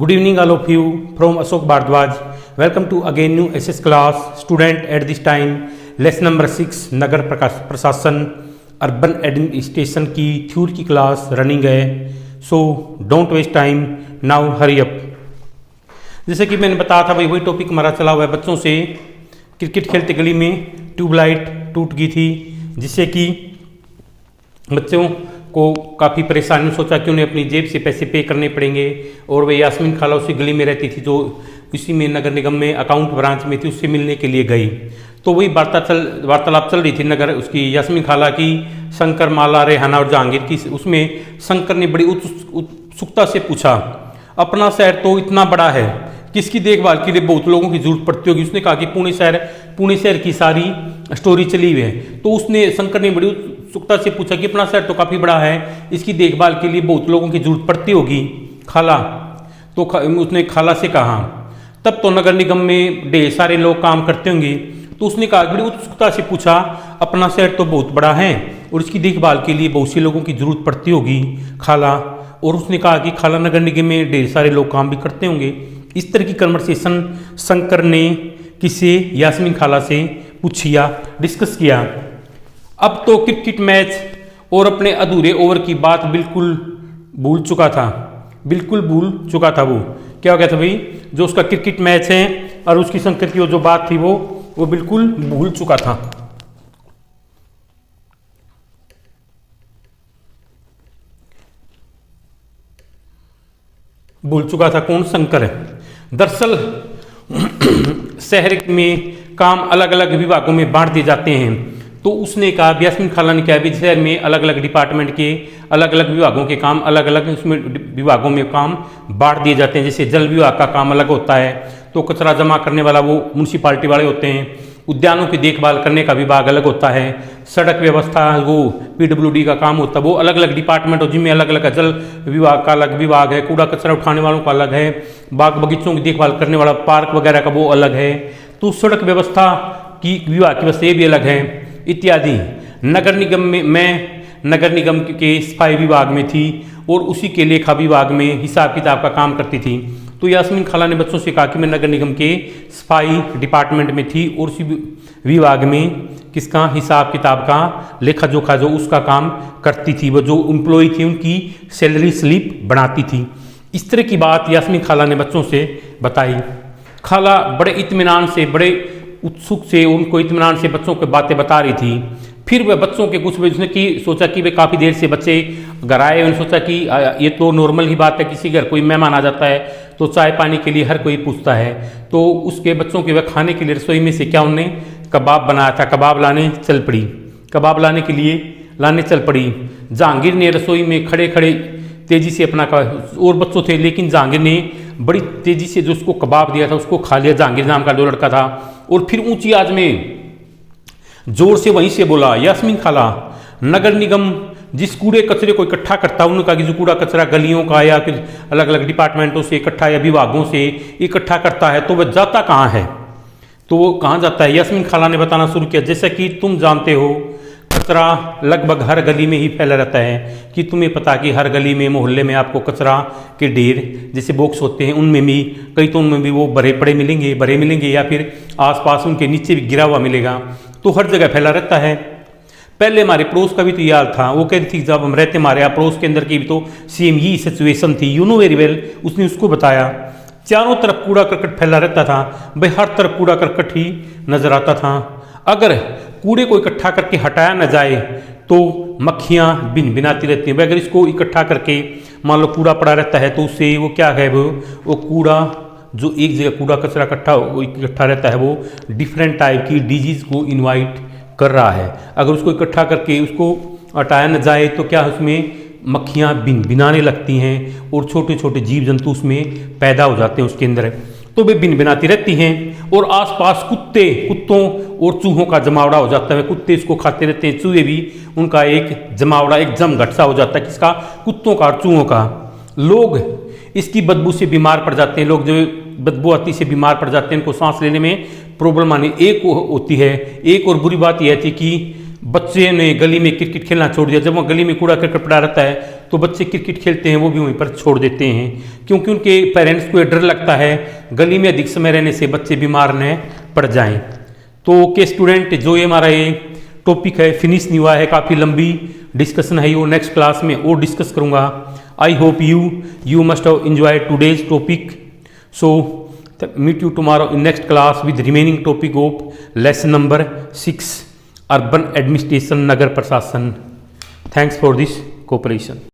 Good evening, all of you, from Ashok Bhardwaj. Welcome to again new SS class. Student, at this time lesson number 6 नगर प्रशासन urban administration की theory की class running है. So don't waste time, now hurry up. जैसे कि मैंने बताया था भाई, वही टॉपिक हमारा चला हुआ है बच्चों से. क्रिकेट खेलते गली में ट्यूबलाइट टूट गई थी, जिससे कि बच्चों को काफ़ी परेशानी. सोचा कि उन्हें अपनी जेब से पैसे पे करने पड़ेंगे. और वह यास्मीन खाला उसी गली में रहती थी, जो उसी में नगर निगम में अकाउंट ब्रांच में थी, उससे मिलने के लिए गई. तो वही वार्तालाप चल रही थी नगर उसकी यास्मीन खाला की शंकर, माला, रेहाना और जहांगीर की. उसमें शंकर ने बड़ी उत्सुकता से पूछा, अपना शहर तो इतना बड़ा है, किसकी देखभाल के लिए बहुत लोगों की जरूरत पड़ती होगी. उसने कहा कि पुणे शहर की सारी स्टोरी चली हुई है. तो उसने शंकर ने बड़ी उत्सुकता से पूछा कि अपना शहर तो काफ़ी बड़ा है, इसकी देखभाल के लिए बहुत लोगों की जरूरत पड़ती होगी खाला. तो उसने खाला से कहा, तब तो नगर निगम में ढेर सारे लोग काम करते होंगे. तो उसने कहा, बड़ी उत्सुकता से पूछा, अपना शहर तो बहुत बड़ा है और इसकी देखभाल के लिए बहुत से लोगों की जरूरत पड़ती होगी खाला. और उसने कहा कि खाला, नगर निगम में ढेर सारे लोग काम भी करते होंगे. इस तरह की कन्वर्सेशन शंकर ने किसे, यास्मीन खाला से पूछिया, डिस्कस किया. अब तो क्रिकेट मैच और अपने अधूरे ओवर की बात बिल्कुल भूल चुका था. वो क्या हो गया था भाई, जो उसका क्रिकेट मैच है और उसकी शंकर की जो बात थी वो बिल्कुल भूल चुका था. कौन? शंकर है. दरअसल शहर में काम अलग अलग विभागों में बांट दिए जाते हैं. तो उसने कहा, यास्मीन खाला ने कहा, शहर में अलग अलग डिपार्टमेंट के अलग अलग विभागों के काम अलग अलग उसमें विभागों में काम बांट दिए जाते हैं. जैसे जल विभाग का काम अलग होता है, तो कचरा जमा करने वाला वो म्यूनसिपालिटी वाले होते हैं. उद्यानों की देखभाल करने का विभाग अलग होता है. सड़क व्यवस्था वो PWD का काम होता है. वो अलग अलग डिपार्टमेंट और जिनमें अलग अलग है. जल विभाग का अलग विभाग है, कूड़ा कचरा उठाने वालों का अलग है, बाग बगीचों की देखभाल करने वाला पार्क वगैरह का वो अलग है. तो सड़क व्यवस्था की विभाग की वजह से ये भी अलग है इत्यादि. नगर निगम में मैं नगर निगम के सफाई विभाग में थी और उसी के लेखा विभाग में हिसाब किताब का काम करती थी. तो यास्मीन खाला ने बच्चों से कहा कि मैं नगर निगम के सफाई डिपार्टमेंट में थी और उसी विभाग में किसका, हिसाब किताब का, लेखा जोखा जो उसका काम करती थी. वो जो एम्प्लॉय थी उनकी सैलरी स्लिप बनाती थी. इस तरह की बात यास्मीन खाला ने बच्चों से बताई. खाला बड़े इत्मीनान से, बड़े उत्सुक से, उनको इत्मीनान से बच्चों को बातें बता रही थी. फिर वह बच्चों के कुछ उसने की सोचा कि वे काफ़ी देर से बच्चे घर आए. उन्होंने सोचा कि ये तो नॉर्मल ही बात है, किसी घर कोई मेहमान आ जाता है तो चाय पानी के लिए हर कोई पूछता है. तो उसके बच्चों के वह खाने के लिए रसोई में से क्या उन्होंने कबाब बनाया था. कबाब लाने चल पड़ी. जहांगीर ने रसोई में खड़े खड़े तेज़ी से अपना, और बच्चों थे लेकिन जहांगीर ने बड़ी तेज़ी से जो उसको कबाब दिया था उसको खा लिया. जहांगीर नाम का जो लड़का था. और फिर ऊंची आवाज में जोर से वहीं से बोला, यास्मीन खाला, नगर निगम जिस कूड़े कचरे को इकट्ठा करता है, उन्होंने कहा कि जो कूड़ा कचरा गलियों का या फिर अलग अलग डिपार्टमेंटों से इकट्ठा या विभागों से इकट्ठा करता है, तो वह जाता कहाँ है. तो वो कहाँ जाता है, यास्मीन खाला ने बताना शुरू किया. जैसा कि तुम जानते हो, कचरा लगभग हर गली में ही फैला रहता है. कि तुम्हें पता कि हर गली में, मोहल्ले में आपको कचरा के ढेर जैसे बॉक्स होते हैं, उनमें भी कई तो उनमें भी वो भरे मिलेंगे या फिर आसपास उनके नीचे भी गिरा हुआ मिलेगा. तो हर जगह फैला रहता है. पहले हमारे पड़ोस का भी तो ये हाल था. वो कहती थी जब हम रहते हमारे यहाँ पड़ोस के अंदर की भी तो सेम ही सिचुएशन थी. You know very well. उसने उसको बताया. चारों तरफ कूड़ा करकट फैला रहता था भाई, हर तरफ कूड़ा करकट ही नजर आता था. अगर कूड़े को इकट्ठा करके हटाया न जाए तो मक्खियाँ भिनभिनाती रहती हैं. अगर इसको इकट्ठा करके मान लो कूड़ा पड़ा रहता है तो उससे वो क्या है, वो कूड़ा जो एक जगह कूड़ा कचरा इकट्ठा रहता है वो डिफरेंट टाइप की डिजीज़ को इनवाइट कर रहा है. अगर उसको इकट्ठा करके उसको हटाया न जाए तो क्या उसमें मक्खियाँ भिनभिनाने लगती हैं और छोटे छोटे जीव जंतु उसमें पैदा हो जाते हैं उसके अंदर. तो वे भिनभिनाती रहती हैं और आसपास कुत्तों और चूहों का जमावड़ा हो जाता है. कुत्ते इसको खाते रहते हैं, चूहे भी उनका एक जमावड़ा, एक जमघट सा हो जाता है. किसका? कुत्तों का और चूहों का. लोग इसकी बदबू से बीमार पड़ जाते हैं. लोग जो बदबू आती से बीमार पड़ जाते हैं, इनको सांस लेने में प्रॉब्लम आनी एक होती है. एक और बुरी बात यह थी कि बच्चे ने गली में क्रिकेट खेलना छोड़ दिया. जब वहाँ गली में कूड़ा करकट पड़ा रहता है तो बच्चे क्रिकेट खेलते हैं वो भी वहीं पर छोड़ देते हैं, क्योंकि उनके पेरेंट्स को डर लगता है गली में अधिक समय रहने से बच्चे बीमार न पड़ जाएं। तो ओके स्टूडेंट, जो ये हमारा ये टॉपिक है फिनिश नहीं हुआ है, काफ़ी लंबी डिस्कशन है, वो नेक्स्ट क्लास में और डिस्कस करूँगा। I hope you must have enjoyed today's topic. So meet you tomorrow in next class with remaining topic of lesson number 6 urban administration nagar prashasan. Thanks for this cooperation.